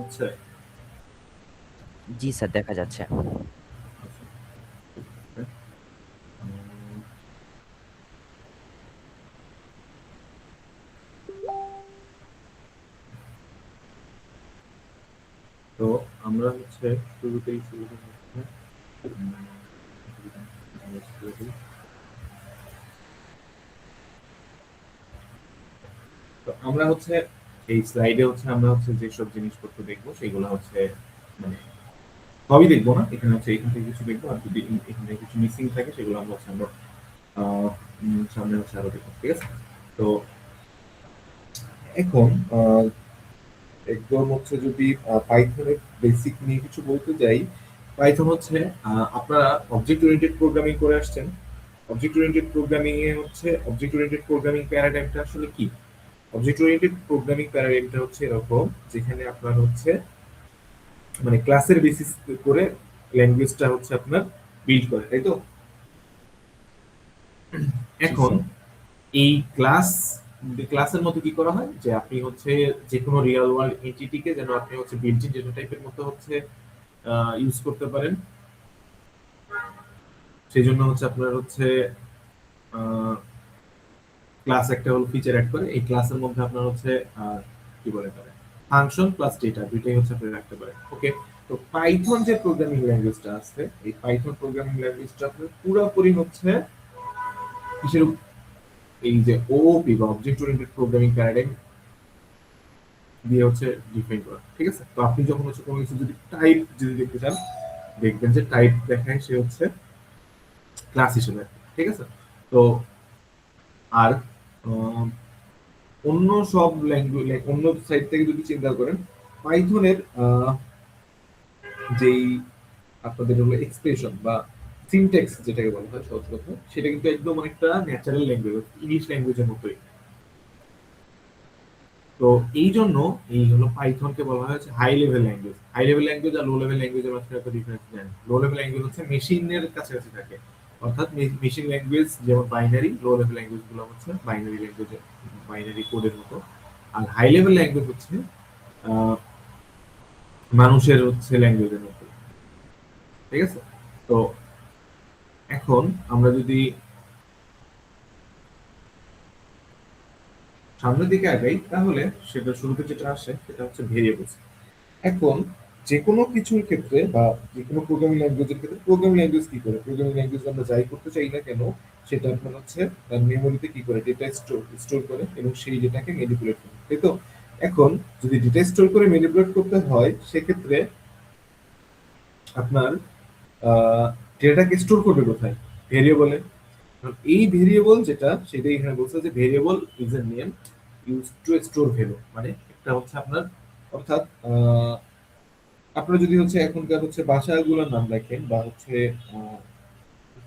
যাচ্ছে? জি স্যার, দেখা যাচ্ছে। আচ্ছা, উম, তো আমরা হচ্ছে শুরুতেই শুরু করবো হচ্ছে, উম, তো আমরা হচ্ছে এই স্লাইডে হচ্ছে আমরা হচ্ছে যেসব জিনিসপত্র দেখবো সেগুলো হচ্ছে মানে সবই দেখবো না, এখানে হচ্ছে এখান থেকে কিছু দেখবো, আর যদি এখানে কিছু মিসিং থাকে সেগুলো আমরা হচ্ছে আমরা আহ, সামনে হচ্ছে আরো দেখবো, ঠিক আছে? তো এখন একদম হচ্ছে যদি পাইথনের বেসিক নিয়ে কিছু বলতে যাই, পাইথন হচ্ছে আপনারা অবজেক্ট ওরিয়েন্টেড প্রোগ্রামিং করে আসছেন। অবজেক্ট ওরিয়েন্টেড প্রোগ্রামিং এ হচ্ছে অবজেক্ট ওরিয়েন্টেড প্রোগ্রামিং প্যারাডাইমটা আসলে কি? অবজেক্ট ওরিয়েন্টেড প্রোগ্রামিং প্যারাডাইমটা হচ্ছে এরকম, যেখানে আপনার হচ্ছে মানে ক্লাসের বেসিস করে ল্যাঙ্গুয়েজটা হচ্ছে আপনার বিল্ড করে, তাই তো? জি এখন স্যার। এই ক্লাসের মধ্যে কি করা হয় যে আপনি হচ্ছে যে কোনো রিয়েল ওয়ার্ল্ড এন্টিটিকে যেন আপনি হচ্ছে বিল্ট ইন ডেটা টাইপের মতো হচ্ছে ইউজ করতে পারেন, সেই জন্য হচ্ছে আপনার হচ্ছে ক্লাস একটা হল ফিচার অ্যাড করে এই ক্লাসের মধ্যে আপনার হচ্ছে কি বলে পারে ফাংশন প্লাস ডেটা দুইটাই হচ্ছে আপনি রাখতে পারেন। ওকে, তো পাইথন যে প্রোগ্রামিং ল্যাঙ্গুয়েজটা আছে এই পাইথন প্রোগ্রামিং ল্যাঙ্গুয়েজটা আপনার পুরোপুরি হচ্ছে কিসের এই যে ওওপি বা অবজেক্ট ওরিয়েন্টেড প্রোগ্রামিং প্যারাডাইম দিয়ে হচ্ছে ডিফাইন করা, ঠিক আছে? তো আপনি যখন হচ্ছে কোনো কিছু যদি টাইপ যদি দেখতে চান, দেখবেন যে টাইপ দেখায় সে হচ্ছে ক্লাস হিসেবে, ঠিক আছে? তো আর আহ, অন্য সব ল্যাঙ্গুয়েজ অন্য সাইড থেকে যদি চিন্তা করেন, পাইথনের যেই আপনাদের হলো এক্সপ্রেশন বা সিনট্যাক্স যেটাকে বলা হয় সহজ কথা, সেটা কিন্তু একদম অনেকটা ন্যাচারাল ল্যাঙ্গুয়েজ, ইংলিশ ল্যাঙ্গুয়েজের মতোই। তো এই জন্য এই হলো পাইথনকে বলা হয়েছে high level language. High level language আর লো লেভেল ল্যাঙ্গুয়েজের মাঝখানে একটা ডিফারেন্স জানেন? লো লেভেল ল্যাঙ্গুয়েজ হচ্ছে মেশিনের কাছাকাছি থাকে, অর্থাৎ মেশিন ল্যাঙ্গুয়েজ যেমন বাইনারি, লো লেভেল ল্যাঙ্গুয়েজ গুলো হচ্ছে বাইনারি ল্যাঙ্গুয়েজ, বাইনারি কোডের মতো। আর হাই লেভেল ল্যাঙ্গুয়েজ হচ্ছে আহ, মানুষের হচ্ছে ল্যাঙ্গুয়েজের মতো, ঠিক আছে? তো এখন আমরা যদি সামনের দিকে আগাই তাহলে সেটা শুরুতে যেটা আসে সেটা হচ্ছে ভেরিয়েবলস। এখন যে কোনো কিছুর ক্ষেত্রে বা যে কোনো প্রোগ্রামিং ল্যাঙ্গুয়েজের ক্ষেত্রে প্রোগ্রামিং ল্যাঙ্গুয়েজ কি করে, প্রোগ্রামিং ল্যাঙ্গুয়েজ আমরা যাই করতে চাই না কেন সেটা আপনার হচ্ছে তার মেমোরিতে কি করে ডেটা স্টোর স্টোর করে এবং সেই ডেটাকে ম্যানিপুলেট করে, তাই তো? এখন যদি ডেটা স্টোর করে ম্যানিপুলেট করতে হয় সেক্ষেত্রে আপনার ডেটাকে স্টোর করবে কোথায়? ভেরিয়েবলে। এই ভেরিয়েবল যেটা সেটাই এখানে বলছে যে variable is a name use to store value, মানে একটা হচ্ছে আপনার অর্থাৎ আপনারা যদি হচ্ছে এখনকার হচ্ছে বাসাগুলোর নাম দেখেন বা হচ্ছে আহ,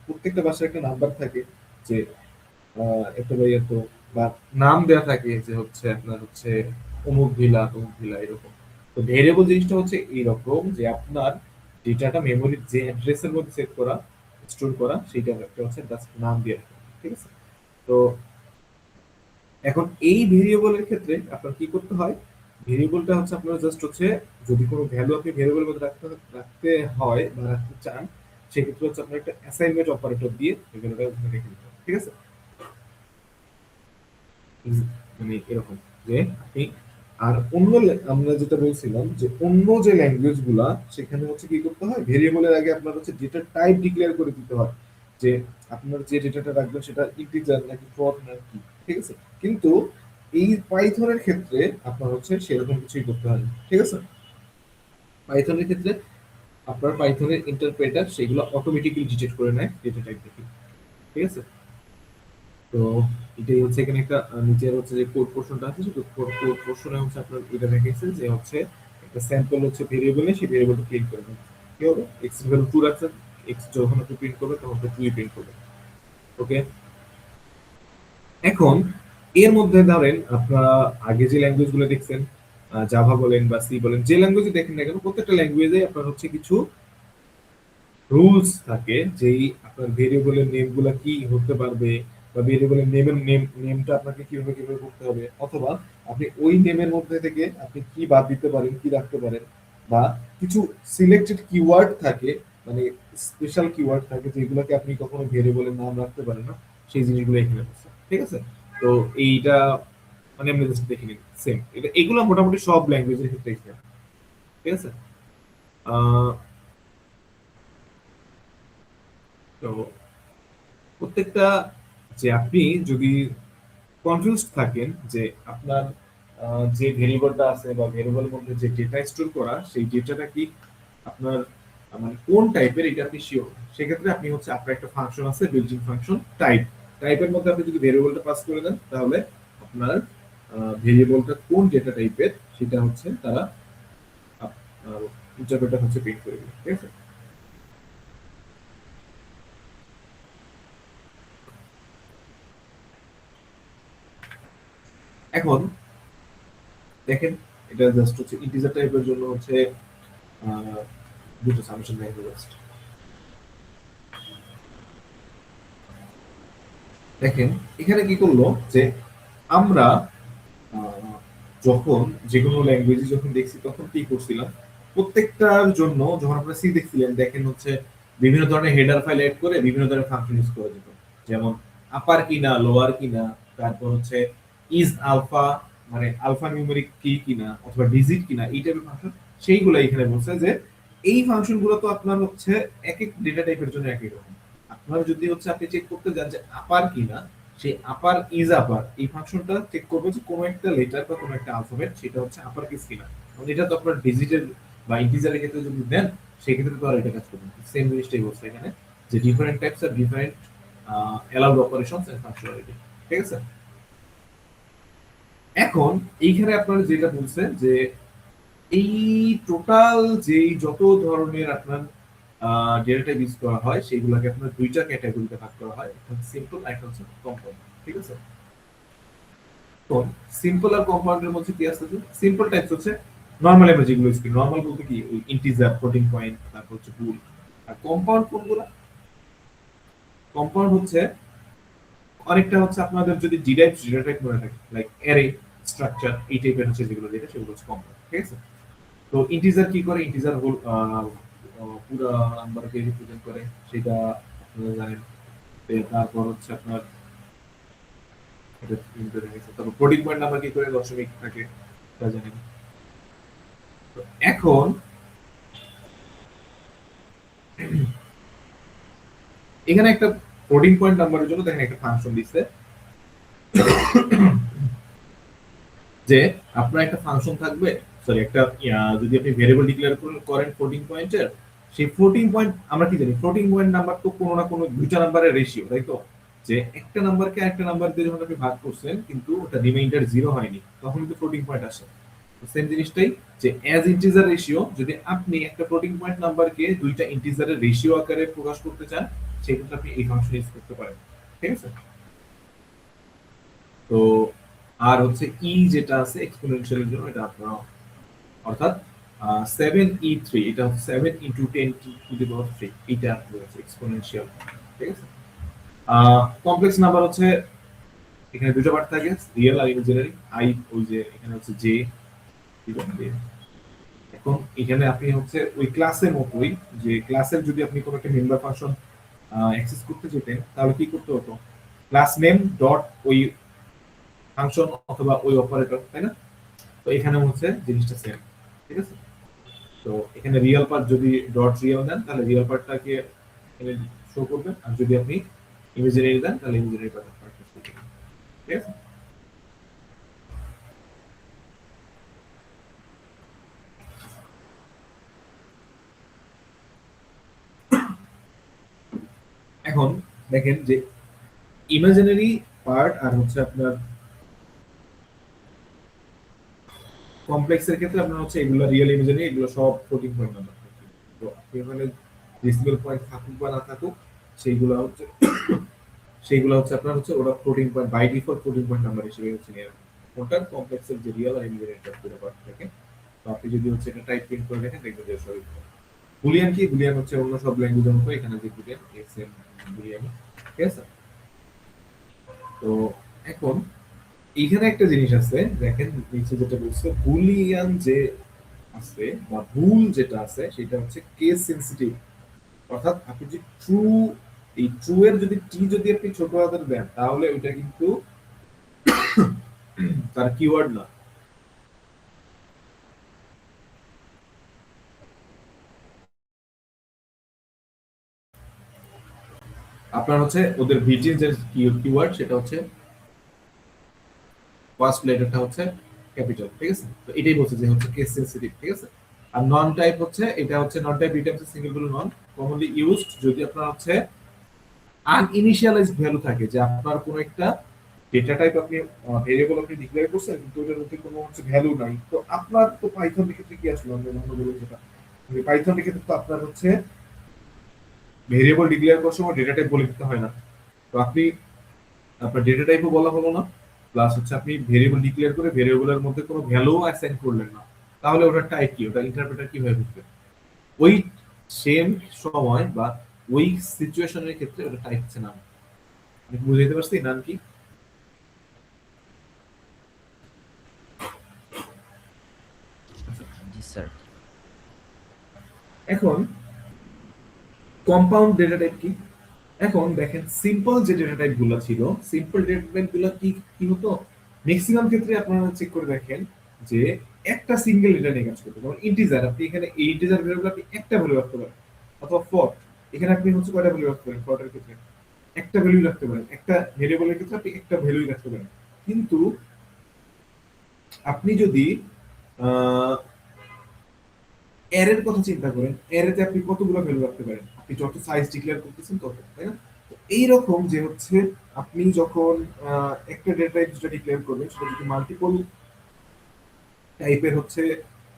প্রত্যেকটা বাসার একটা নাম্বার থাকে যে এত বাই এত, বা নাম দেওয়া থাকে যে হচ্ছে আপনার হচ্ছে অমুক ভিলা তমুক ভিলা এরকম। তো ভেরিয়েবল জিনিসটা হচ্ছে এইরকম যে আপনার ডেটাটা মেমোরির যে অ্যাড্রেসের মধ্যে সেভ করা স্টোর করা সেইটা একটা হচ্ছে জাস্ট নাম দিয়ে রাখা, ঠিক আছে? তো এখন এই ভেরিয়েবলের ক্ষেত্রে আপনার কি করতে হয়, ভেরিয়েবলটা হচ্ছে আপনার জাস্ট হচ্ছে যদি কোনো ভ্যালু আপনি ভেরিয়েবলের মধ্যে রাখতে হয় বা রাখতে চান, সেক্ষেত্রে হচ্ছে আপনার একটা অ্যাসাইনমেন্ট অপারেটর দিয়ে এই ভ্যালুটা ওখানে রেখে দিতে হবে, ঠিক আছে? মানে এরকম যে আপনি আর অন্য আমরা যেটা বলছিলাম যে অন্য যে ল্যাঙ্গুয়েজ গুলা সেখানে হচ্ছে কি করতে হয়, ভেরিয়েবলের আগে আপনার হচ্ছে ডেটা টাইপ ডিক্লেয়ার করে দিতে হয় যে আপনার যে ডেটাটা রাখবেন সেটা ইন্টিজার নাকি ফ্লোট নাকি, ঠিক আছে? কিন্তু এই পাইথনের ক্ষেত্রে আপনার হচ্ছে সেরকম কিছুই করতে হয় না, ঠিক আছে? পাইথনের ক্ষেত্রে আপনার পাইথনের ইন্টারপ্রেটার সেগুলো অটোমেটিক্যালি ডিটেক্ট করে নেয় ডেটা টাইপ দেখে, ঠিক আছে? তো এটাই হচ্ছে এখানে একটা নিচের হচ্ছে যে কোড পোর্শনটা আছে সেই কোড পোর্শনে হচ্ছে আপনার এটা রেখেছে যে হচ্ছে একটা স্যাম্পল হচ্ছে ভেরিয়েবলে সেই ভেরিয়েবলটা প্রিন্ট করে দেবে। কি হবে, এক্স ভ্যালু 2 রাখছেন, এক্স যখন আপনি প্রিন্ট করবে তখন আপনি 2 প্রিন্ট করবে। ওকে, এখন এর মধ্যে ধরেন আপনারা আগে যে ল্যাঙ্গুয়েজ গুলো দেখছেন, জাভা বলেন বা সি বলেন, যে ল্যাঙ্গুয়েজে দেখেন না কেন প্রত্যেকটা ল্যাঙ্গুয়েজে আপনার হচ্ছে কিছু রুলস থাকে যেই আপনার ভেরিয়েবলের নেম গুলা কি হতে পারবে, বা ভেরিয়েবলের নেমটা আপনাকে কিভাবে কিভাবে করতে হবে, অথবা আপনি ওই নেমের মধ্যে থেকে আপনি কি বাদ দিতে পারেন, কি রাখতে পারেন, বা কিছু সিলেক্টেড কিওয়ার্ড থাকে, মানে স্পেশাল কিওয়ার্ড থাকে যেগুলোকে আপনি কখনো ভেরিয়েবলের নাম রাখতে পারেন না, সেই জিনিসগুলো এখানে আছে। ঠিক আছে? তো এইটা মানে আমরা জাস্ট দেখে নিন সেম, এটা এগুলো মোটামুটি সব ল্যাঙ্গুয়েজের ক্ষেত্রে এখানে। ঠিক আছে? আহ, তো প্রত্যেকটা, যে আপনি যদি কনফিউজড থাকেন যে আপনার যে ভেরিয়েবলটা আছে বা ভেরিয়েবলের মধ্যে যে ডেটা স্টোর করা, সেই ডেটাটা কি আপনার মানে কোন টাইপের, এটা আপনি শিওর, সেক্ষেত্রে আপনি হচ্ছে আপনার একটা ফাংশন আছে, বিল্ট ইন ফাংশন টাইপ, টাইপের মধ্যে আপনি যদি ভেরিয়েবলটা পাস করে দেন, তাহলে আপনার ভেরিয়েবলটা কোন ডেটা টাইপের সেটা হচ্ছে তারা ইন্টারপ্রেটার হচ্ছে প্রিন্ট করে দিবে। ঠিক আছে? এখন দেখেন, এটা জাস্ট হচ্ছে ইন্টিজার টাইপের জন্য হচ্ছে আহ, দুটো সামেশন ল্যাঙ্গুয়েজ। দেখেন এখানে কি করলো যে আমরা আহ, যখন যে কোনো ল্যাঙ্গুয়েজ যখন দেখছি তখন কি করছিলাম, প্রত্যেকটার জন্য যখন আপনারা সি দেখছিলেন, দেখেন হচ্ছে বিভিন্ন ধরনের হেডার ফাইল এড করে বিভিন্ন ধরনের ফাংশন ইউজ করা যেত, যেমন আপার কিনা, লোয়ার কিনা, তারপর হচ্ছে ইজ আলফা, মানে আলফা নিউমেরিক কি কিনা অথবা ডিজিট কিনা, এই টাইপের ফাংশন, সেইগুলো এখানে বলছে যে এই ফাংশন গুলো তো আপনার হচ্ছে এক এক ডেটা টাইপের জন্য একই রকম। আপনার যদি হচ্ছে আপনি চেক করতে যান যে আপার কিনা, সেই আপার ইজ আপার এই ফাংশনটা চেক করবে যে কোনো একটা লেটার বা কোনো একটা আলফাবেট সেটা হচ্ছে আপার কেস কিনা। কারণ এটা তো আপনার ডিজিটের বা ইন্টিজারের ক্ষেত্রে যদি দেন, সেক্ষেত্রে তো আর এটা কাজ করবে না। সেম জিনিসটাই বলছে এখানে, যে ডিফারেন্ট টাইপস আর different allowed operations and functionality. ঠিক আছে? এখন এইখানে আপনার যেটা বলছে যে এই টোটাল যেই যত ধরনের আপনার ডেটা টাইপ ইউজ করা হয়, সেগুলোকে আপনার দুইটা ক্যাটাগরিতে ভাগ করা হয়, একটা হচ্ছে সিম্পল, একটা হচ্ছে কম্পাউন্ড। ঠিক আছে? তো সিম্পল আর কম্পাউন্ডের মধ্যে কি আছে? সিম্পল টাইপস হচ্ছে নরমাল, আমরা যেগুলো ইউজ করি, নরমাল বলতে কি ওই ইন্টিজার, ফ্লোটিং পয়েন্ট, তারপর হচ্ছে বুল। আর কম্পাউন্ড কোনগুলো? কম্পাউন্ড হচ্ছে অনেকটা হচ্ছে আপনাদের যদি ডেটা টাইপ মনে থাকে, লাইক অ্যারে স্ট্রাকচার, এই টাইপের হচ্ছে যেগুলো, যেটা সেগুলো হচ্ছে কম্পাউন্ড। ঠিক আছে? তো ইন্টিজার কি করে? ইন্টিজার হোল পুরো নাম্বারকে রিপ্রেজেন্ট করে, সেটা আপনারা জানেন। তারপর হচ্ছে আপনার এটা তারপর ফ্লোটিং পয়েন্ট নাম্বার কি করে? দশমিক থাকে, তা জানেন। তো এখন এখানে একটা ফ্লোটিং পয়েন্ট নাম্বারের জন্য দেখেন একটা ফাংশন দিচ্ছে, যে আপনার একটা ফাংশন থাকবে, সরি একটা যদি আপনি ভেরিয়েবল ডিক্লেয়ার করেন ফ্লোটিং পয়েন্টের, সেই ফ্লোটিং পয়েন্ট আমরা কি জানি, ফ্লোটিং পয়েন্ট নাম্বার তো কোনো না কোনো দুইটা নাম্বারের রেশিও, তাই তো? যে একটা নাম্বারকে আরেকটা নাম্বার দিয়ে যখন আপনি ভাগ করছেন কিন্তু ওটা রিমাইন্ডার জিরো হয়নি, তখন কিন্তু ফ্লোটিং পয়েন্ট আসে। সেম জিনিসটাই, যে অ্যাজ ইন্টিজার রেশিও, যদি আপনি একটা ফ্লোটিং পয়েন্ট নাম্বারকে দুইটা ইন্টিজারের রেশিও আকারে প্রকাশ করতে চান, সেক্ষেত্রে আপনি এই ফাংশন ইউজ করতে পারেন। ঠিক আছে? তো আর হচ্ছে ই যেটা আছে এক্সপোনেনশিয়ালের জন্য, এটা আপনার অর্থাৎ 7e3, এটা হচ্ছে 7 × 10⁻³ এটা হচ্ছে এক্সপোনেনশিয়াল। ঠিক আছে? কমপ্লেক্স নাম্বার হচ্ছে এখানে দুটো পার্ট থাকে, রিয়েল আর ইমাজিনারি। আই ওই যে এখানে হচ্ছে জে, এখন এখানে আপনি হচ্ছে ওই ক্লাসের মতোই, যে ক্লাসের যদি আপনি কোনো একটা মেম্বার ফাংশন অ্যাক্সেস করতে যেতেন, তাহলে কি করতে হতো? ক্লাস নেম ডট ওই ফাংশন অথবা ওই অপারেটর, তাই না? তো এখানে হচ্ছে জিনিসটা সেম। ঠিক আছে? তো এখানে রিয়েল পার্ট যদি ডট রিয়েল দেন, তাহলে রিয়েল পার্টটাকে এখানে শো করবে, আর যদি আপনি ইমেজিনারি দেন, তাহলে ইমেজিনারি পার্টটা শো করবে। ঠিক আছে? এখন দেখেন যে ইমাজিনারি পার্ট আর হচ্ছে আপনার কমপ্লেক্সের ক্ষেত্রে আপনার হচ্ছে এগুলো রিয়েল ইমেজিনারি, এগুলো সব ফ্লোটিং পয়েন্ট নাম্বার। তো আপনি ওখানে ডেসিমেল পয়েন্ট থাকুক বা না থাকুক, সেইগুলো হচ্ছে আপনার হচ্ছে ওরা floating point, by default floating point number হিসেবে হচ্ছে নিয়ে রাখে। ওটার কমপ্লেক্সের যে রিয়েল আর ইমেজিনারি পুরো পার্ট থাকে। তো আপনি যদি হচ্ছে এটা টাইপ প্রিন্ট করে দেখেন, দেখবেন যে সবই বুলিয়ান। কি বুলিয়ান হচ্ছে অন্য সব ল্যাঙ্গুয়েজের মতো এখানে যে বুলিয়ান, এক্সএম বুলিয়ান। ঠিক আছে? তো এখন এইখানে একটা জিনিস আছে, দেখেন নিচে যেটা বলছে বুলিয়ান যে আছে বা বুল যেটা আছে সেটা হচ্ছে কেস সেনসিটিভ। অর্থাৎ আপনি যদি ট্রু, এই ট্রু এর যদি টি যদি আপনি ছোট হাতের দেন তাহলে ওইটা কিন্তু তার কিওয়ার্ড না। আপনার হচ্ছে ওদের ভিজির যে কিওয়ার্ড সেটা হচ্ছে ফার্স্ট লেটারটা হচ্ছে ক্যাপিটাল, ঠিক আছে? তো এটাই বলছে যে হচ্ছে কেস সেনসিটিভ, ঠিক আছে? আর নন টাইপ হচ্ছে, এটা হচ্ছে নন টাইপ, এটা হচ্ছে সিঙ্গেল ভ্যালু নন কমনলি ইউজড যদি আপনার হচ্ছে আনইনিশিয়ালাইজড ভ্যালু থাকে, যে আপনার কোনো একটা ডেটা টাইপ আপনি ভেরিয়েবল আপনি ডিক্লেয়ার করছেন কিন্তু ওটার মধ্যে কোনো হচ্ছে ভ্যালু নাই। তো আপনার তো পাইথনের ক্ষেত্রে কি আসলে আমরা মনে বলি যেটা পাইথনের ক্ষেত্রে তো আপনার হচ্ছে ভেরিয়েবল ডিক্লেয়ার করার সময় ডেটা টাইপ বলে দিতে হয় না। তো আপনি আপনার ডেটা টাইপও বলা হলো না, প্লাস হচ্ছে আপনি ভেরিয়েবল ডিক্লেয়ার করে ভেরিয়েবলের মধ্যে কোনো ভ্যালু অ্যাসাইন করলেন না, তাহলে ওটার টাইপ কি, ওটা ইন্টারপ্রেটার কিভাবে বুঝবে? ওই সেম সময় বা ওই সিচুয়েশনের ক্ষেত্রে ওটা টাইপ হচ্ছে নাম। আমি কি বুঝাইতে পারছি নাম কি? জি স্যার। এখন কম্পাউন্ড ডেটা টাইপ কি? এখন দেখেন সিম্পল যে ডেটা টাইপ গুলো ছিল, সিম্পল ডেটা টাইপ গুলো কি কি হতো, ম্যাক্সিমাম ক্ষেত্রে আপনারা চেক করে দেখেন যে একটা সিঙ্গেল ডেটা নিয়ে কাজ করতে, যেমন ইন্টিজার, আপনি এখানে ইন্টিজার ভ্যালু আপনি একটা ভ্যালু রাখতে পারেন, অথবা ফ্লোট, এখানে আপনি হচ্ছে কয়টা ভ্যালু রাখতে পারেন, ফ্লোটের ক্ষেত্রে একটা ভ্যালু রাখতে পারেন, একটা ভেরিয়েবলের ক্ষেত্রে আপনি একটা ভ্যালুই রাখতে পারেন। কিন্তু আপনি যদি অ্যারের কথা চিন্তা করেন, অ্যারেতে আপনি কতগুলো ভ্যালু রাখতে পারেন, আপনি যত সাইজ ডিক্লেয়ার করতেছেন তত, তাই না? তো এইরকম যে হচ্ছে আপনি যখন একটা ডেটা টাইপ যেটা ডিক্লেয়ার করবেন সেটা যদি মাল্টিপল টাইপের হচ্ছে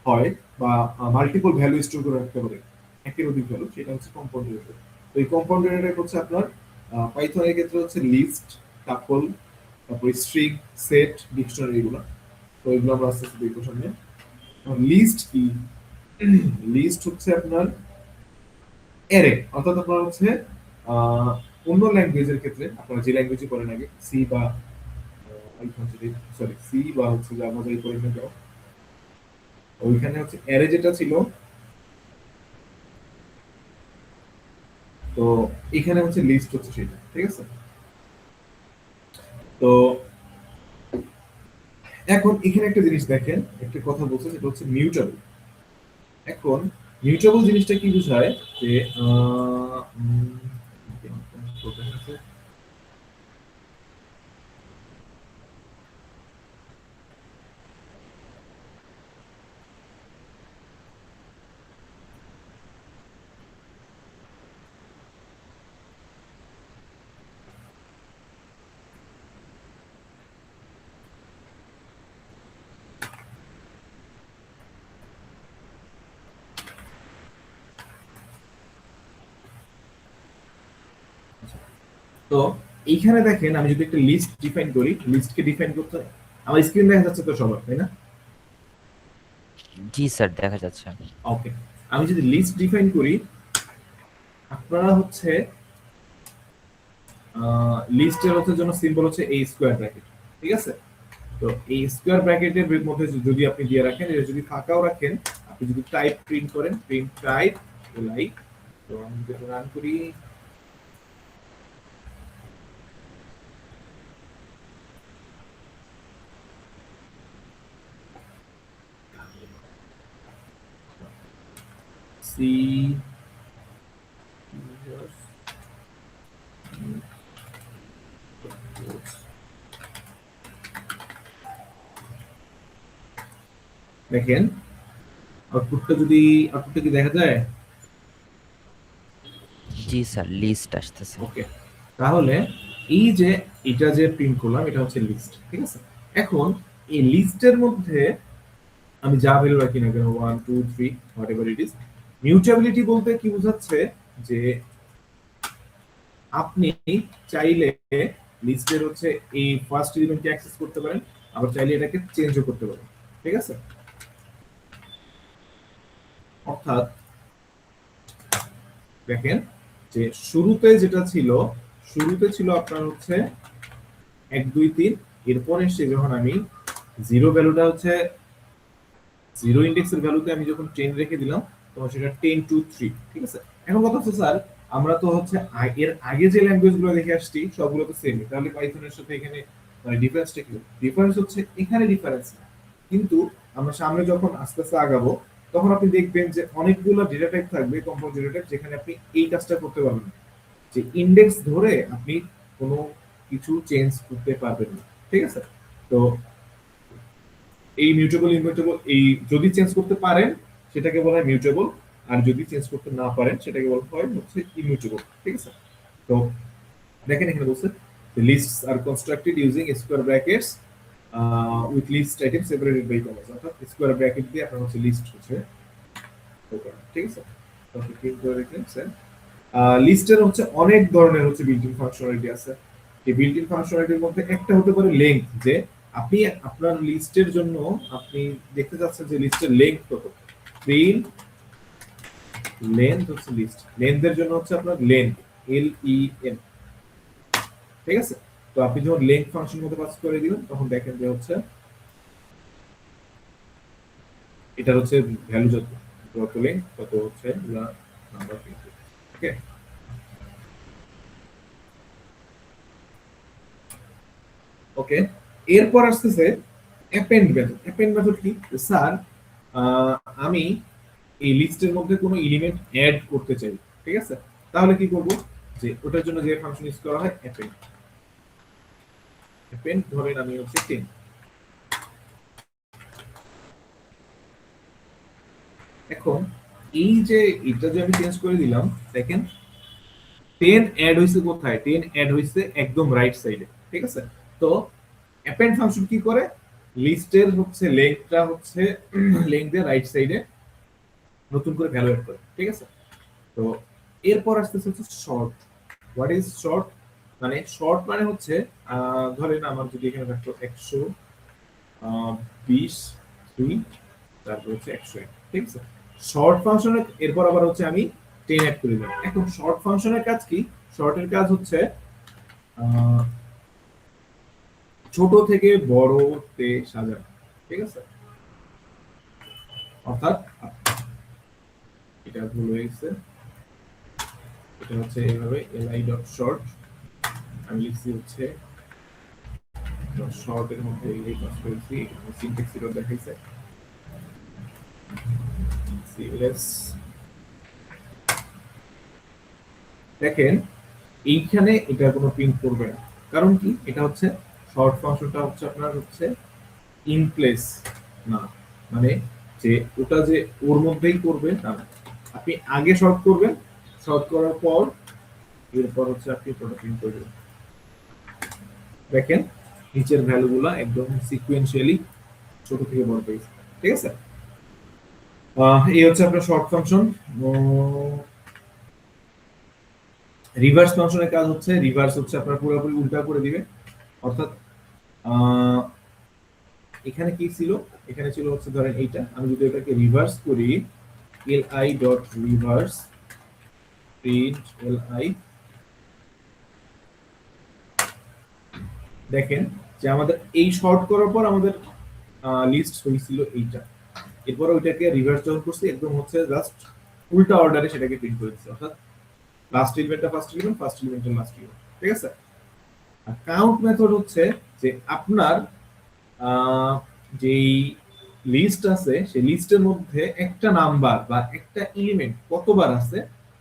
হয় বা মাল্টিপল ভ্যালু স্টোর করে রাখতে পারে, একের অধিক ভ্যালু, সেটা হচ্ছে কম্পাউন্ড ডেটা টাইপ। তো এই কম্পাউন্ড ডেটা টাইপ হচ্ছে আপনার পাইথনের ক্ষেত্রে হচ্ছে লিস্ট, টাপল, তারপর স্ট্রিং, সেট, ডিকশনারি, এগুলো। তো এগুলো আমরা আস্তে আস্তে দেখবো সামনে। লিস্ট কি? লিস্ট হচ্ছে আপনার অ্যারে, অর্থাৎ আপনার হচ্ছে আহ, অন্য ল্যাঙ্গুয়েজের ক্ষেত্রে আপনারা যে ল্যাঙ্গুয়েজে করেন আগে সি বা সরি সি বা হচ্ছে জাভা যাই করেন না কেন, ওইখানে হচ্ছে অ্যারে যেটা ছিল, তো এখানে হচ্ছে লিস্ট হচ্ছে সেটা, ঠিক আছে? তো এখন এখানে একটা জিনিস দেখেন, একটা কথা বলছে সেটা হচ্ছে মিউটেবল। এখন মিউটেবল জিনিসটা কি বোঝায় যে তো এইখানে দেখেন আমি যদি একটা লিস্ট ডিফাইন করি, লিস্টকে ডিফাইন করতে আমার স্ক্রিন দেখা যাচ্ছে তো সবার, তাই না? জি স্যার, দেখা যাচ্ছে। ওকে, আমি যদি লিস্ট ডিফাইন করি, আপনারা হচ্ছে লিস্টের হচ্ছে জন্য সিম্বল হচ্ছে এই স্কোয়ার ব্র্যাকেট, ঠিক আছে? তো এই স্কোয়ার ব্র্যাকেটের মধ্যে যদি আপনি দিয়ে রাখেন, এটা যদি ফাঁকাও রাখেন, আপনি যদি টাইপ প্রিন্ট করেন, প্রিন্ট টাইপ লাইক, তো আমি যদি রান করি, সি দেখেন আউটপুটটা কি দেখা যায়? জি স্যার, লিস্ট আসতেছে। ওকে, তাহলে এই যে এটা যে প্রিন্ট করলাম এটা হচ্ছে লিস্ট, ঠিক আছে? এখন এই লিস্টের মধ্যে আমি যা ভ্যালু রাখি না কেন, 1 2 3 হোয়াট এভার ইট ইজ, মিউটেবিলিটি বলতে কি বোঝাচ্ছে যে আপনি চাইলে লিস্টের হচ্ছে এই ফার্স্ট এলিমেন্টকে অ্যাক্সেস করতে পারেন, আবার চাইলে এটাকে চেঞ্জও করতে পারেন, ঠিক আছে? অর্থাৎ দেখেন যে শুরুতে যেটা ছিল, শুরুতে ছিল আপনার হচ্ছে 1 2 3, এরপর এসে যখন আমি জিরো ভ্যালুটা হচ্ছে জিরো ইন্ডেক্সের ভ্যালুতে আমি যখন 10 রেখে দিলাম তখন সেটা 10 টু 3, ঠিক আছে। এখন কথা হচ্ছে স্যার, আমরা তো হচ্ছে এর আগে যে ল্যাঙ্গুয়েজ গুলো দেখে আসছি সবগুলো তো সেম, তাহলে পাইথনের সাথে এখানে মানে ডিফারেন্সটা কি? ডিফারেন্স হচ্ছে এখানে ডিফারেন্স না, কিন্তু আমরা সামনে যখন আস্তে আস্তে আগাবো তখন আপনি দেখবেন যে অনেকগুলো ডেটা টাইপ থাকবে, কম্পাউন্ড ডেটা টাইপ, যেখানে আপনি এই কাজটা করতে পারবেন না, যে ইন্ডেক্স ধরে আপনি কোনো কিছু চেঞ্জ করতে পারবেন না, ঠিক আছে। তো এই মিউটেবল ইমিউটেবল, এই যদি চেঞ্জ করতে পারেন সেটাকে বলা হয় মিউটেবল, আর যদি চেঞ্জ করতে না পারেন সেটাকে বলা হয় হচ্ছে ইমিউটেবল, ঠিক আছে। তো দেখেন এখানে বলছে লিস্টস আর constructed using square brackets with list item separated by commas, অর্থাৎ স্কোয়ার ব্র্যাকেট দিয়ে আপনার হচ্ছে লিস্ট হচ্ছে, ঠিক আছে। তো কি করে রেখেছেন, লিস্টের হচ্ছে অনেক ধরনের হচ্ছে বিল্ট ইন ফাংশনালিটি আছে। এই বিল্ট ইন ফাংশনালিটির মধ্যে একটা হতে পারে লেংথ, যে আপনি আপনার লিস্টের জন্য আপনি দেখতে চাচ্ছেন যে লিস্টের লেংথ কত, প্রিন্ট লেন্থ হচ্ছে লিস্ট, লেন্থের জন্য হচ্ছে আপনার লেন্থ, এল ই এন, ঠিক আছে। তো আপনি যখন লেন্থ ফাংশন মধ্যে পাস করে দিবেন তখন দেখেন যে হচ্ছে এটা হচ্ছে ভ্যালু যত লেন্থ তত হচ্ছে নাম্বার প্রিন্ট, ওকে। ওকে, এরপর আসতেছে অ্যাপেন্ড মেথড। অ্যাপেন্ড মেথড কি স্যার? আমি এই লিস্টের মধ্যে কোনো এলিমেন্ট অ্যাড করতে চাই, ঠিক আছে। তাহলে কি করব, যে ওটার জন্য যে ফাংশন ইউজ করা হয় অ্যাপেন্ড। অ্যাপেন্ড ধরেন আমি হচ্ছে 10, এখন এই যে এটা যে আমি চেঞ্জ করে দিলাম, দেখেন 10 অ্যাড হইছে কোথায়? 10 অ্যাড হইছে একদম রাইট সাইডে, ঠিক আছে। তো অ্যাপেন্ড ফাংশন কি করে, লিস্টের হচ্ছে লেংথটা হচ্ছে লেংথের রাইট সাইডে নতুন করে ভ্যালু এড করে, ঠিক আছে। তো এরপর আসতেছে হচ্ছে শর্ট। What is short? মানে শর্ট মানে হচ্ছে ধরেন আমার যদি এখানে থাকতো 120 2, তারপর হচ্ছে 101, ঠিক আছে। শর্ট ফাংশনে এরপর আবার হচ্ছে আমি 10 অ্যাড করে দিলাম। এখন শর্ট ফাংশনের কাজ কি? শর্টের কাজ হচ্ছে আহ, ছোট থেকে বড়তে সাজানো, ঠিক আছে। অর্থাৎ এটা ভুল হয়ে গেছে, এটা হচ্ছে এইভাবে li ডট শর্ট, আমি লিখছি হচ্ছে শর্টের মধ্যে এই কাজ করেছি, সিনট্যাক্স এরর দেখাইছে সিএলএস। দেখেন এইখানে এটা কোনো প্রিন্ট করবে না, কারণ কি? এটা হচ্ছে শর্ট ফাংশনটা হচ্ছে আপনার হচ্ছে ইন প্লেস না, মানে যে ওটা যে ওর মধ্যেই করবে তা না। আপনি আগে শর্ট করবেন, শর্ট করার পর এরপর হচ্ছে আপনি ওটা প্রিন্ট করে দেবেন। দেখেন নিচের ভ্যালুগুলো একদম সিকোয়েন্সিয়ালি ছোট থেকে বড় পেয়েছে, ঠিক আছে। এই হচ্ছে আপনার শর্ট ফাংশন। রিভার্স ফাংশনের কাজ হচ্ছে, রিভার্স হচ্ছে আপনার পুরোপুরি উল্টা করে দিবে, অর্থাৎ আহ, এখানে কি ছিল? এখানে ছিল হচ্ছে ধরেন এইটা, আমি যদি এটাকে রিভার্স করি li dot reverse print li, দেখেন যে আমাদের এই শর্ট করার পর আমাদের লিস্ট হয়েছিল এইটা, এরপর ওইটাকে রিভার্স যখন করছি একদম হচ্ছে জাস্ট উল্টা অর্ডারে সেটাকে প্রিন্ট করে দিচ্ছি, অর্থাৎ লাস্ট এলিমেন্টটা ফার্স্ট এলিমেন্ট, ফার্স্ট এলিমেন্টটা লাস্ট এলিমেন্ট, ঠিক আছে। আর কাউন্ট মেথড হচ্ছে যে আপনার যেই লিস্ট আছে সেই লিস্টের মধ্যে একটা নাম্বার বা একটা এলিমেন্ট কতবার আছে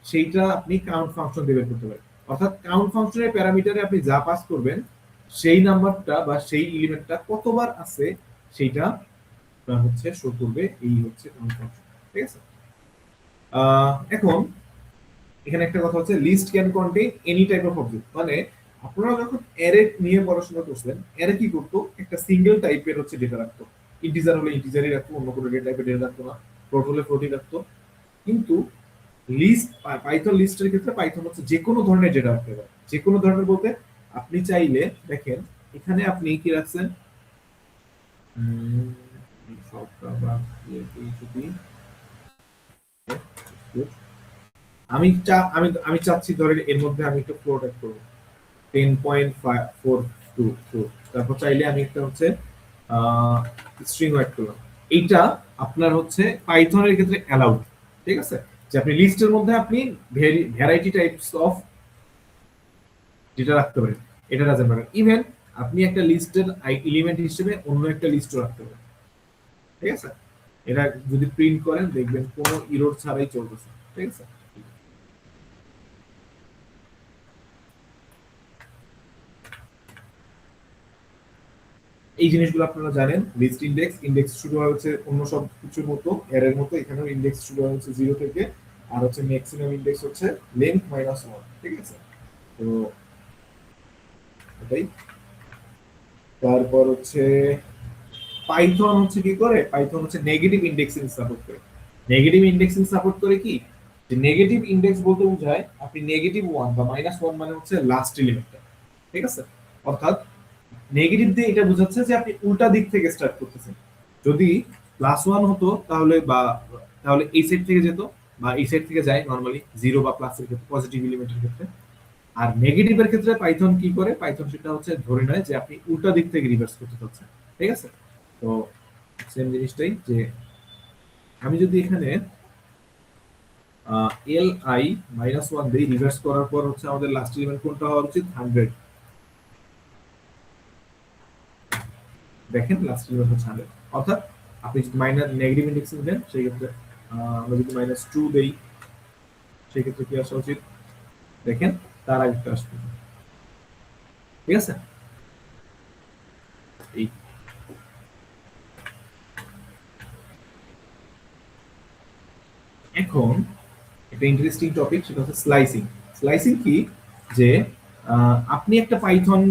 সেইটা আপনি কাউন্ট ফাংশন দিয়ে বের করতে পারেন। অর্থাৎ কাউন্ট ফাংশনের প্যারামিটারে আপনি যা পাস করবেন সেই নাম্বারটা বা সেই এলিমেন্টটা কতবার আছে সেইটা হচ্ছে শো করবে, এই হচ্ছে কাউন্ট ফাংশন, ঠিক আছে। এখন এখানে একটা কথা হচ্ছে list can contain any type of object, মানে আপনারা যখন অ্যারে নিয়ে পড়াশোনা করছেন, অ্যারে কি করতো? একটা সিঙ্গেল টাইপের হচ্ছে ডেটা রাখতো, ইন্টিজার হলে ইন্টিজারই রাখতো, অন্য কোনো ডেটা টাইপের ডেটা রাখতো না, ফ্লোট হলে ফ্লোটই রাখতো। কিন্তু লিস্ট, পাইথন লিস্টের ক্ষেত্রে পাইথন হচ্ছে যে কোনো ধরনের ডেটা রাখতে পারে। যে কোনো ধরনের বলতে আপনি চাইলে দেখেন এখানে আপনি কি রাখছেন, সবটা বা যদি আমি চাচ্ছি ধরেন এর মধ্যে আমি একটু ফ্লোট অ্যাড করবো 10.4 টু টু তারপর চাইলে আমি একটা হচ্ছে স্ট্রিং অ্যাড করলাম। এইটা আপনার হচ্ছে পাইথনের ক্ষেত্রে অ্যালাউড, ঠিক আছে, যে আপনি লিস্টের মধ্যে আপনি ভ্যারাইটি টাইপস অফ ডেটা রাখতে পারেন, এটা ডাজন্ট ম্যাটার। ইভেন আপনি একটা লিস্টের এলিমেন্ট হিসেবে অন্য একটা লিস্টও রাখতে পারেন, ঠিক আছে। এটা যদি প্রিন্ট করেন দেখবেন কোনো ইরর ছাড়াই চলতেছে, ঠিক আছে। এই জিনিসগুলো আপনারা জানেন। লিস্ট ইন্ডেক্স, ইন্ডেক্স শুরু হয় হচ্ছে অন্য সব কিছুর মতো এর মতো, এখানেও ইন্ডেক্স শুরু হয় হচ্ছে 0 থেকে, আর হচ্ছে ম্যাক্সিমাম ইন্ডেক্স হচ্ছে লেন্থ -1, ঠিক আছে। তো এটাই। তারপর হচ্ছে পাইথন হচ্ছে কি করে, পাইথন হচ্ছে নেগেটিভ ইন্ডেক্সিং সাপোর্ট করে। নেগেটিভ ইন্ডেক্সিং সাপোর্ট করে কি, যে নেগেটিভ ইন্ডেক্স বলতে বোঝায় আপনি -1 বা -1 মানে হচ্ছে লাস্ট এলিমেন্টটা, ঠিক আছে। অর্থাৎ নেগেটিভ দিয়ে এটা বোঝাচ্ছে যে আপনি উল্টা দিক থেকে স্টার্ট করতেছেন। যদি +1 হতো তাহলে তাহলে এই সাইড থেকে যেত, বা এই সাইড থেকে যায় নরমালি 0 বা প্লাসের ক্ষেত্রে, পজিটিভ এলিমেন্টের ক্ষেত্রে। আর নেগেটিভের ক্ষেত্রে পাইথন কি করে, পাইথন সেটা হচ্ছে ধরে নেয় যে আপনি উল্টা দিক থেকে রিভার্স করতে চাচ্ছেন, ঠিক আছে। তো সেম জিনিসটাই, যে আমি যদি এখানে li-1 দেই, রিভার্স করার পর হচ্ছে আমাদের লাস্ট এলিমেন্ট কোনটা হওয়া উচিত, 100। দেখেন লাস্ট এলিমেন্ট হচ্ছে 100। অর্থাৎ আপনি যদি মাইনাস নেগেটিভ ইন্ডেক্সিং দেন সেই ক্ষেত্রে আমরা যদি -2 দেই সেই ক্ষেত্রে কি আসা উচিত, দেখেন তার আগেটা আসবে, ঠিক আছে। এই এখন একটা ইন্টারেস্টিং টপিক, সেটা হচ্ছে স্লাইসিং। স্লাইসিং কি, যে আপনি একটা পাইথন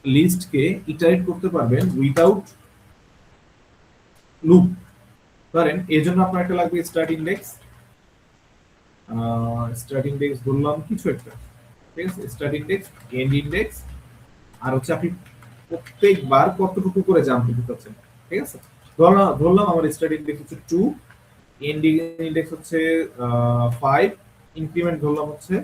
লিস্টকে ইটারেট করতে পারবেন উইদাউট লুপ। ধরেন এর জন্য আপনার একটা লাগবে স্টার্ট ইন্ডেক্স ধরলাম কিছু একটা, ঠিক আছে, স্টার্ট ইন্ডেক্স, এন্ড ইন্ডেক্স, আর হচ্ছে আপনি প্রত্যেকবার কতটুকু করে জাম্প দিতে চাচ্ছেন, ঠিক আছে। ধরলাম আমার স্টার্ট ইন্ডেক্স হচ্ছে 2, এন্ড ইন্ডেক্স হচ্ছে 5, ইনক্রিমেন্ট ধরলাম হচ্ছে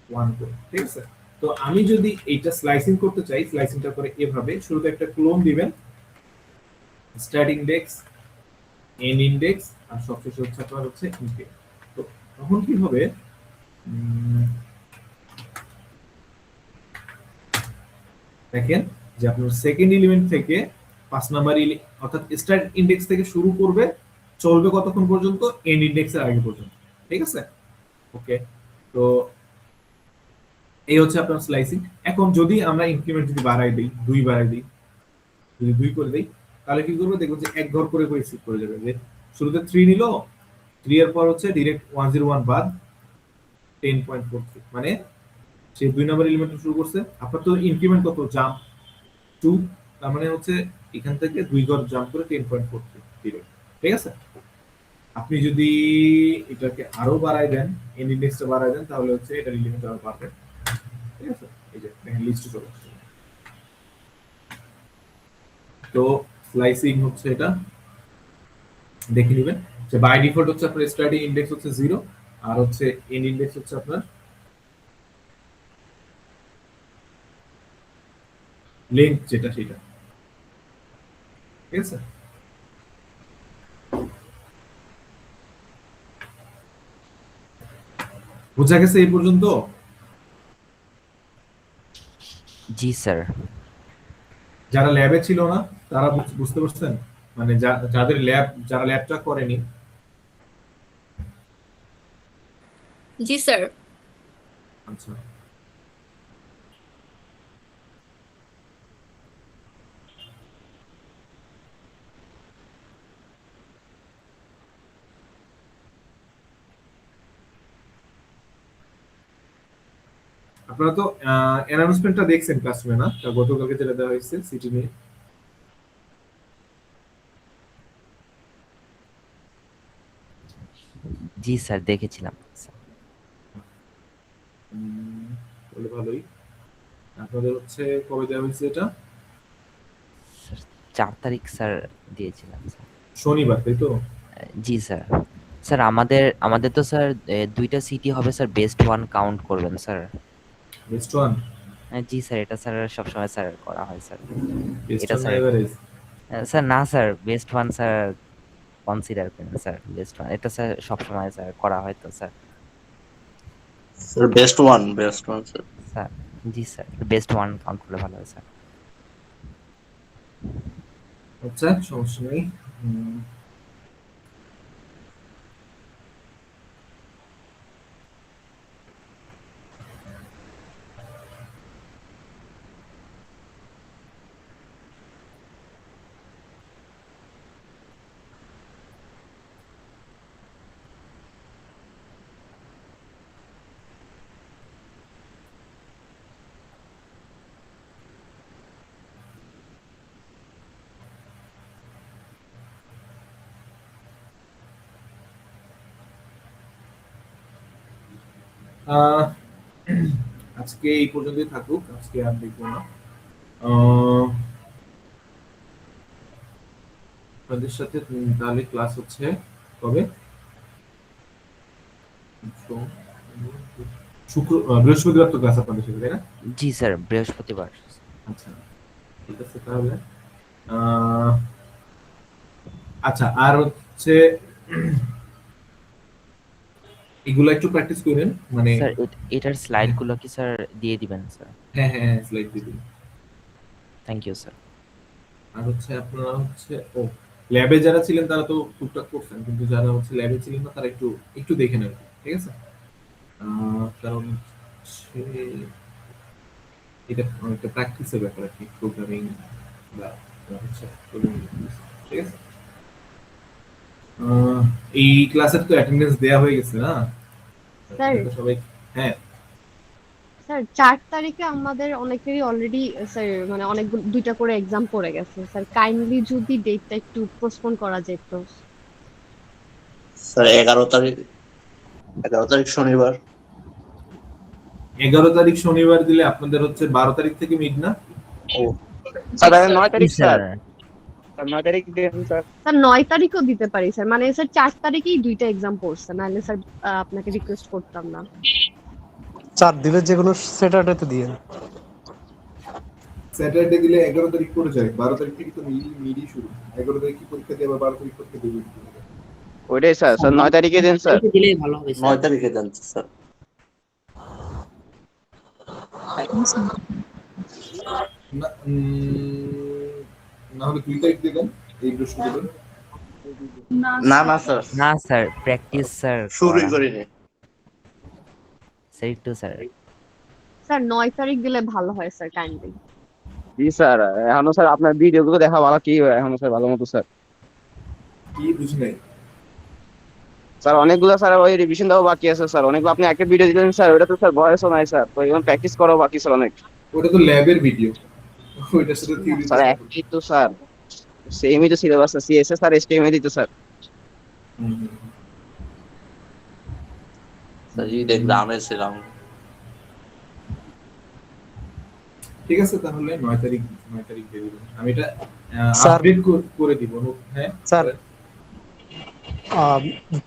1 করে, ঠিক আছে। তো আমি যদি এইটা স্লাইসিং করতে চাই, স্লাইসিংটা করে এভাবে শুরুতে একটা ক্লোন দিবেন, স্টার্ট ইন্ডেক্স, এন্ড ইন্ডেক্স, আর সবশেষে হচ্ছে আপনার হচ্ছে ইনক্রিমেন্ট। তো তখন কি হবে, দেখেন যে আপনার সেকেন্ড এলিমেন্ট থেকে 5 নাম্বার অর্থাৎ স্টার্ট ইন্ডেক্স থেকে শুরু করবে, চলবে কতক্ষণ পর্যন্ত, এন্ড ইন্ডেক্সের আগে পর্যন্ত, ঠিক আছে। ওকে, তো এই হচ্ছে আপনার স্লাইসিং। এখন যদি আমরা ইনক্রিমেন্ট যদি বাড়াই দিই, 2 বাড়াই দিই, যদি 2 করে দেই, তাহলে কি করবে, দেখবো যে এক ঘর করে করে শিফট করে যাবে। যে শুরুতে 3 নিল, 3 এর পর হচ্ছে ডাইরেক্ট 101 বাদ 10.43, মানে সে 2 নাম্বার এলিমেন্ট শুরু করছে। আপনার তো ইনক্রিমেন্ট কত, জাম্প 2, তার মানে হচ্ছে এখান থেকে 2 ঘর জাম্প করে 10.43 ডিরেক্ট, ঠিক আছে। আপনি যদি এটাকে আরো বাড়াই দেন, এন ইন্ডেক্সটা বাড়াই দেন, তাহলে হচ্ছে এটা এলিমেন্ট আরো বাড়বে, ঠিক আছে। এই যে দেখেন লিস্টে চলে আসছে। তো স্লাইসিং হচ্ছে এটা, দেখে নেবেন যে বাই ডিফল্ট হচ্ছে আপনার স্টার্টিং ইন্ডেক্স হচ্ছে 0, আর হচ্ছে এন্ড ইন্ডেক্স হচ্ছে আপনার লেন্থ যেটা সেটা, ঠিক আছে। বোঝা গেছে এই পর্যন্ত? জি স্যার। যারা ল্যাবে ছিল না তারা বুঝতে পারছেন, মানে যাদের যারা ল্যাবটা করেনি। জি স্যার। আচ্ছা, আপনারা তো অ্যানাউন্সমেন্টটা দেখছেন ক্লাসরুমে না, তা গতকালকে যেটা দেওয়া হয়েছে সিটি নিয়ে। জি স্যার দেখেছিলাম। বলে ভালোই। আপনাদের হচ্ছে কবে দেওয়া হয়েছে এটা? স্যার 4 তারিখ স্যার দিয়েছিলাম স্যার। শনিবার, তাই তো? জি স্যার। স্যার আমাদের আমাদের তো স্যার 2টা সিটি হবে স্যার, বেস্ট ওয়ান কাউন্ট করবেন স্যার। বেস্ট ওয়ান, জি স্যার, এটা স্যার সবসময় স্যার করা হয় স্যার। বেস্ট এটা অন স্যার এভারেজ? স্যার না sir, best one sir consider করেন স্যার, বেস্ট ওয়ান এটা স্যার সবসময় স্যার করা হয় তো sir. Sir best one sir. Sir জি স্যার, বেস্ট ওয়ান কাউন্ট করলে ভালো হয় স্যার। আচ্ছা, সমস্যা নেই। উম, আহ, আজকে এই পর্যন্তই থাকুক, আজকে আর দেখবো না। আহ, আপনাদের সাথে তাহলে ক্লাস হচ্ছে কবে? বৃহস্পতিবার তো ক্লাস আপনাদের সাথে, তাই না? জি স্যার, বৃহস্পতিবার। আচ্ছা, ঠিক আছে তাহলে। আহ, আচ্ছা, আর হচ্ছে এগুলো একটু প্র্যাকটিস করেন, মানে স্যার এটার স্লাইড গুলো কি স্যার দিয়ে দিবেন স্যার? হ্যাঁ হ্যাঁ হ্যাঁ, স্লাইড দিবি। Thank you sir. আর হচ্ছে আপনারা হচ্ছে ল্যাবে যারা ছিলেন তারা তো টুকটাক করছেন, কিন্তু যারা হচ্ছে ল্যাবে ছিলেন না তারা একটু একটু দেখে নেবেন, ঠিক আছে? কারণ হচ্ছে এটা অনেকটা প্র্যাকটিসের ব্যাপার আর কি, প্রোগ্রামিং বা হচ্ছে programming, ঠিক আছে? আহ, এই ক্লাসের তো অ্যাটেন্ডেন্স দেয়া হয়ে গেছে না? স্যার আপনারা তো সবাই, হ্যাঁ স্যার 4 তারিখে আমাদের অনেকেরই অলরেডি স্যার মানে অনেক দুইটা করে এক্সাম পড়ে গেছে স্যার, কাইন্ডলি যদি ডেটটা একটু পোস্টপোন করা যেত। স্যার 11 তারিখ শনিবার। 11 তারিখ শনিবার দিলে আপনাদের হচ্ছে 12 তারিখ থেকে মিড না? ও স্যার তাহলে 9 জি তারিখ স্যার। স্যার। স্যার 9 তারিখ দিন স্যার। স্যার 9 তারিখও দিতে পারি স্যার, মানে স্যার 4 তারিখেই দুইটা এক্সাম পড়ছে, নাহলে স্যার আপনাকে রিকোয়েস্ট করতাম না। 4 দিলে যে কোনো স্যাটারডেতে দিয়ে। স্যাটারডে দিলে 11 তারিখ পড়ে যায়, 12 তারিখ থেকে তো মিডই শুরু। 11 তারিখ কি পরীক্ষা দিয়ে আবার 12 তারিখ পরীক্ষা দেবে? ওইটাই স্যার, স্যার 9 তারিখে দিন স্যার। দিলেই ভালো হবে স্যার। 9 তারিখে যাচ্ছে স্যার। না না হলে 2 তারিখ দেবেন, এই বৃহস্পতিবার। না স্যার, না স্যার, প্র্যাকটিস স্যার শুরুই করা করিনি। স্যার একটু স্যার। স্যার 9 তারিখ দিলে ভালো হয় স্যার, কাইন্ডলি। জি স্যার, এখনো স্যার আপনার ভিডিও গুলো দেখা ভালো কি হয় এখনো স্যার ভালো মতো স্যার। কি বুঝি নাই? স্যার অনেকগুলো স্যার ওই রিভিশন দেওয়া বাকি আছে স্যার, অনেকগুলো আপনি একটা ভিডিও দিলেন স্যার, ওটা তো স্যার ভয়েসও নাই স্যার, তো এখন প্র্যাকটিস করাও বাকি স্যার অনেক। ওটা তো ল্যাবের ভিডিও, ওইটার সাথে থিওরি স্যার একই তো স্যার, সেমই তো সিলেবাস সিএসএস আর এসটিএমএল দিত স্যার। স্যার ঈদ এক্সামে ছিলাম। ঠিক আছে তাহলে 9 তারিখ দিয়ে দিবেন। আমি এটা স্যার। আপডেট করে দিব। হ্যাঁ স্যার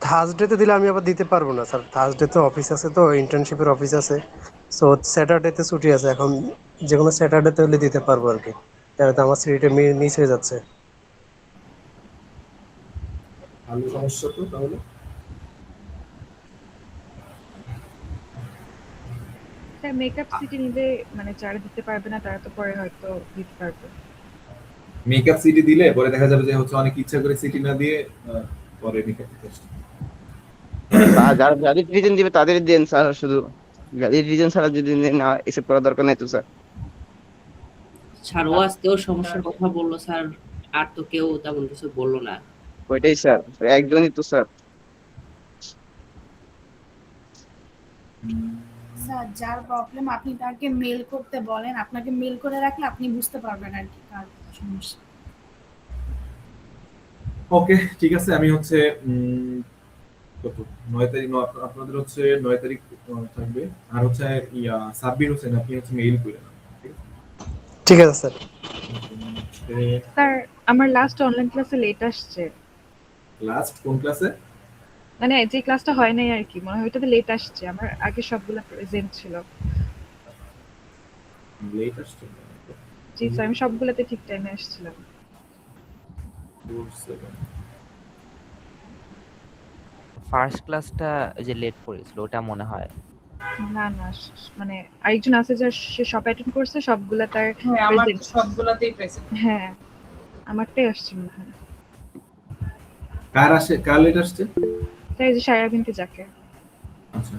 থার্সডেতে দিলে আমি আবার দিতে পারবো না স্যার, থার্সডে তো অফিস আছে, তো ইন্টার্নশিপের অফিস আছে। সো স্যাটারডেতে ছুটি আছে, এখন যে কোনো স্যাটারডেতে হলে দিতে পারবো আর কি, তাহলে তো আমার সিটে মিস হয়ে যাচ্ছে। ভালো সমস্যা তো তাহলে। স্যার মেকআপ সিটি নিলে মানে যারা দিতে পারবে না তারা তো পরে হয়তো দিতে পারবে। মেকআপ সিটি দিলে পরে দেখা যাবে যে হচ্ছে অনেক ইচ্ছা করে সিটি না দিয়ে পরে মেকআপ দিতে আসছে। স্যার যারা যাদের রিজন দিবে তাদের দেন স্যার, শুধু যাদের রিজন ছাড়া যদি না এসব করার দরকার নাই তো স্যার। স্যার ও আজকেও সমস্যার কথা বললো স্যার, আর তো কেউ তেমন কিছু বললো না। ওইটাই স্যার, একজনই তো স্যার। স্যার যার প্রবলেম আপনি তাকে মেল করতে বলেন, আপনাকে মেল করে রাখলে আপনি বুঝতে পারবেন আর কি কার সমস্যা। ওকে, ঠিক আছে। আমি হচ্ছে কত 9 তারিখ আপনাদের হচ্ছে 9 তারিখ থাকবে। আর হচ্ছে সাব্বির হোসেন, আপনি হচ্ছে মেইল করে নেন, ঠিক আছে স্যার। স্যার আমার লাস্ট অনলাইন ক্লাসে লেট আসছে, লাস্ট কোন ক্লাসে? মানে যে ক্লাসটা হয় নাই আর কি, মনে হয় ওইটাতে লেট আসছে, আমার আগে সবগুলো প্রেজেন্ট ছিল। লেট আসছে জি স্যার আমি সবগুলোতে ঠিক টাইমে আসছিলাম। 4-7 ফার্স্ট ক্লাসটা যে লেট করেছিল ওটা মনে হয়। না না মানে আরেকজন আছে যে সে সব অ্যাটেন্ড করছে সবগুলা তার হ্যাঁ আমার প্রেজেন্ট। সবগুলাতেই প্রেজেন্ট। হ্যাঁ আমারটাই আসছে মনে হয়। কার লেট আসছে? তাই যে সারা বিনতে যাকে। আচ্ছা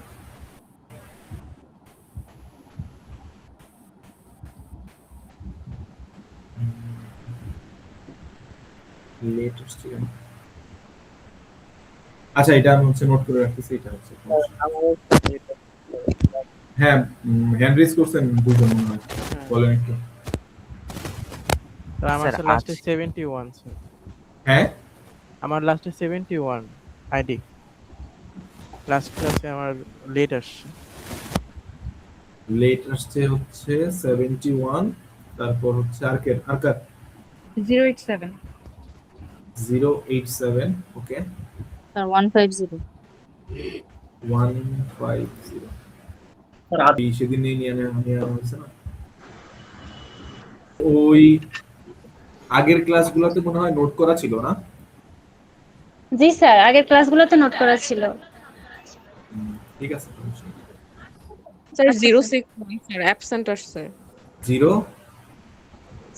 লেট আসছে কেন? আচ্ছা এটা আমি হচ্ছে নোট করে রাখতেছি, এটা হচ্ছে হ্যাঁ হ্যান্ড রেজ করছেন দুজন মনে হয়, বলেন একটু। আমার স্যার লাস্টে আজ 71 স্যার। হ্যাঁ আমার লাস্টে 71 আইডি। লাস্ট ক্লাসে আমার লেট আসছে। লেট আসছে হচ্ছে 71, তারপর হচ্ছে আর কার 087 087 ওকে স্যার 150 150 এই সেদিন নিয়ে হয়েছে না ওই আগের ক্লাসগুলোতে মনে হয় নোট করা ছিল না? জি স্যার আগের ক্লাসগুলোতে নোট করা ছিল। ঠিক আছে সমস্যা নেই। স্যার 061 স্যার অ্যাবসেন্ট আসছে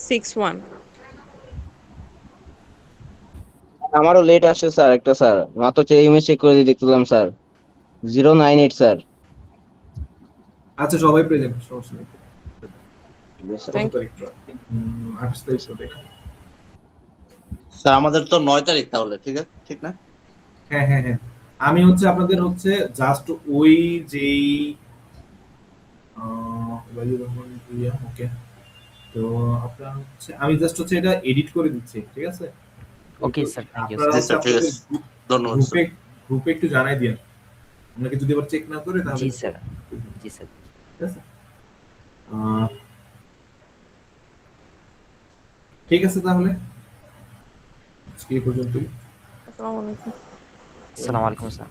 61। আমারও লেট আসছে স্যার একটা স্যার, মাত্র ইমেজ চেক করে দিয়ে দেখলাম স্যার 098 স্যার। আচ্ছা সবাই প্রেজেন্ট, সমস্যা নেই। Thank you. 28 তারিখ হবে। স্যার আমাদের তো 9 তারিখ তাহলে, ঠিক আছে ঠিক না? হ্যাঁ হ্যাঁ হ্যাঁ আমি হচ্ছে আপনাদের হচ্ছে জাস্ট ওই যেই ওকে তো আপনার হচ্ছে আমি জাস্ট হচ্ছে এটা এডিট করে দিচ্ছি, ঠিক আছে? ওকে স্যার, থ্যাংক ইউ আপনারা জি হচ্ছে স্যার ঠিক আপনাদের আছে, ধন্যবাদ গ্রুপে স্যার। গ্রুপে একটু জানাই দিন, আপনাকে যদি আবার চেক না করে তাহলে জি স্যার, জি স্যার। ঠিক আছে ঠিক আছে তাহলে আজকে এই পর্যন্তই। আসসালামু আলাইকুম। আসসালামু আলাইকুম স্যার।